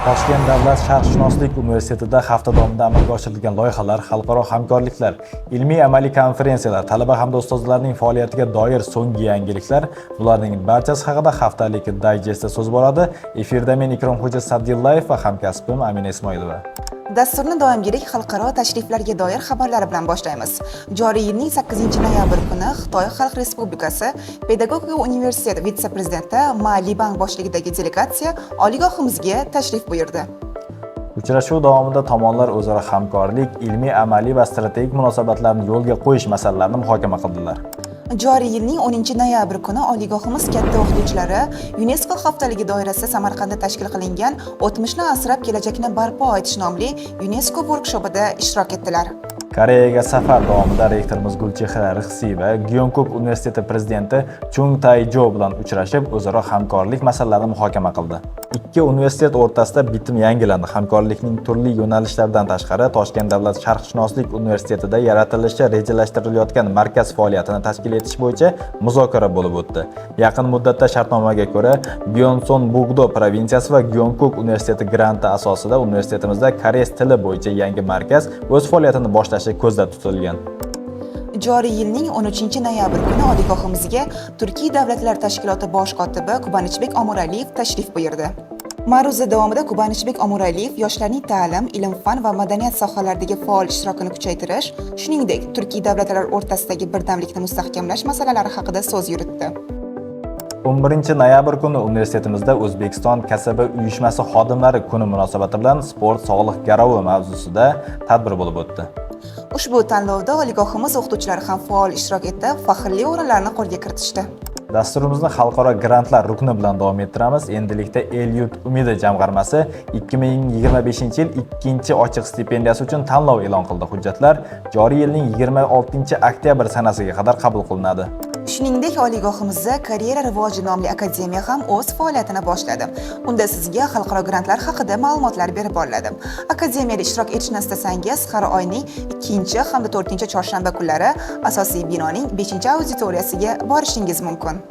Toshkent davlat sharqshunoslik universitetida hafta davomida amalga oshirilgan loyihalar, xalqaro hamkorliklar, ilmiy-amaliy konferensiyalar, talaba hamda ustozlarning faoliyatiga doir so'nggi yangiliklar, bularning barchasi haqida haftalik dayjestda so'z boradi. Efirda men Ikromxo'ja Sa'dillayev va hamkasbim Amina Ismoilova. Dasturni doimgidek xalqaro tashriflarga doir xabarlar bilan boshlaymiz. Joriy yilning 8-noyabr kuni Xitoy Xalq Respublikasi Pedagogika universiteti vitse-prezidenti Ma Libang boshligidagi delegatsiya oliygohimizga tashrif buyurdi. Uchrashuv davomida tomonlar o'zaro hamkorlik, ilmiy, amaliy va strategik munosabatlarni yo'lga qo'yish masalalarini muhokama qildilar. Joriy yilning 10-noyabr kuni oliygohimiz katta o'qituvchilari UNESCO haftaligi doirasida Samarqandda tashkil qilingan "O'tmishni asrab kelajakni barpo etish" nomli UNESCO workshopida ishtirok etdilar. Koreyaga safar davomida rektorimiz Gulchehra Rixsiyeva Gyeongkook universiteti prezidenti Chung Tai-jo bilan uchrashib, o'zaro hamkorlik masalalarini muhokama qildi. Ikki universitet o'rtasida bitim yangilandi. Hamkorlikning turli yo'nalishlaridan tashqari, Toshkent davlat sharqshunoslik universitetida yaratilishi rejalashtirilayotgan markaz faoliyatini tashkil etish bo'yicha muzokara bo'lib o'tdi. Yaqin muddatda shartnomaga ko'ra, Gyeongbokdo provinsiyasi va Gyeongkook universiteti granti asosida universitetimizda koreys tili bo'yicha yangi markaz o'z faoliyatini boshlashi ko'zda tutilgan. Joriy yilning 13-noyabr kuni oliygohimizga Turkiy davlatlar tashkiloti bosh kotibi Kubanichbek Omuraliyev tashrif buyurdi. Ma'ruza davomida Kubanichbek Omuraliyev yoshlarning ta'lim, ilm-fan va madaniyat sohalaridagi faol ishtirokini kuchaytirish, shuningdek, Turkiy davlatlar o'rtasidagi birdamlikni mustahkamlash masalalari haqida so'z yuritdi. 11-noyabr kuni universitetimizda O'zbekiston kasaba uyushmasi xodimlari kuni munosabati bilan sport sog'liq garovi mavzusida tadbir bo'lib o'tdi. Ushbu tanlovda oliygohimiz o'qituvchilari ham faol ishtirok etib, faxrli o'rinlarni qo'lga kiritishdi. Dasturimizni xalqaro grantlar rukni bilan davom ettiramiz. Endilikda El-Yurt umidi jamg'armasi 2025-yil 2-ochiq stipendiyasi uchun tanlov e'lon qildi. Hujjatlar joriy yilning 26-oktyabr sanasiga qadar qabul qilinadi. Shuningdek, oliygohimizda Karyera rivoji nomli akademiya ham o'z faoliyatini boshladi. Unda sizga xalqaro grantlar haqida ma'lumotlar berib boriladi. Akademiyada ishtirok etishni istasangiz, har oyning 2 hamda 4 chorshanba kunlari asosiy binoning 5-auditoriyasiga borishingiz mumkin.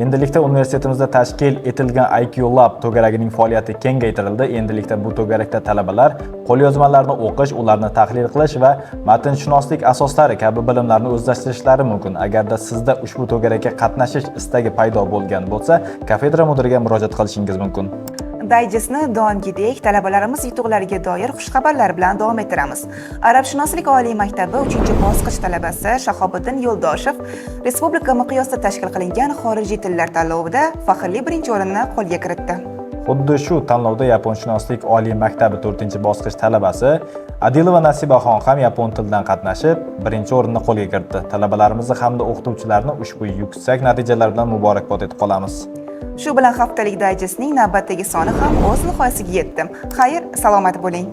Endilikda universitetimizda tashkil etilgan IQ Lab to'garagining faoliyati kengaytirildi. Endilikda bu to'garakda talabalar qo'lyozmalarni o'qish, ularni tahlil qilish va matnshunoslik asoslari kabi bilimlarni o'zlashtirishlari mumkin. Agarda sizda ushbu to'garakka qatnashish istagi paydo bo'lgan bo'lsa, kafedra mudiriga murojaat qilishingiz mumkin. Dayjestni doimgidek talabalarimiz yutuqlariga doir xushxabarlar bilan davom ettiramiz. Arabshunoslik oliy maktabi 3-bosqich talabasi Shahobiddin Yo'ldoshev respublika miqyosida tashkil qilingan xorijiy tillar tanlovida faxrli 1-o'rinni qo'lga kiritdi. Xuddi shu tanlovda Yaponshunoslik oliy maktabi 4-bosqich talabasi Adilova Nasibaxon ham yapon tilidan qatnashib, 1-o'rinni qo'lga kiritdi. Talabalarimizni hamda o'qituvchilarni ushbu yuksak natijalar bilan muborakbod etib qolamiz. Shu bilan haftalik dayjestning navbatdagi soni ham o'z nihoyasiga yetdi. Xayr, salomat bo'ling.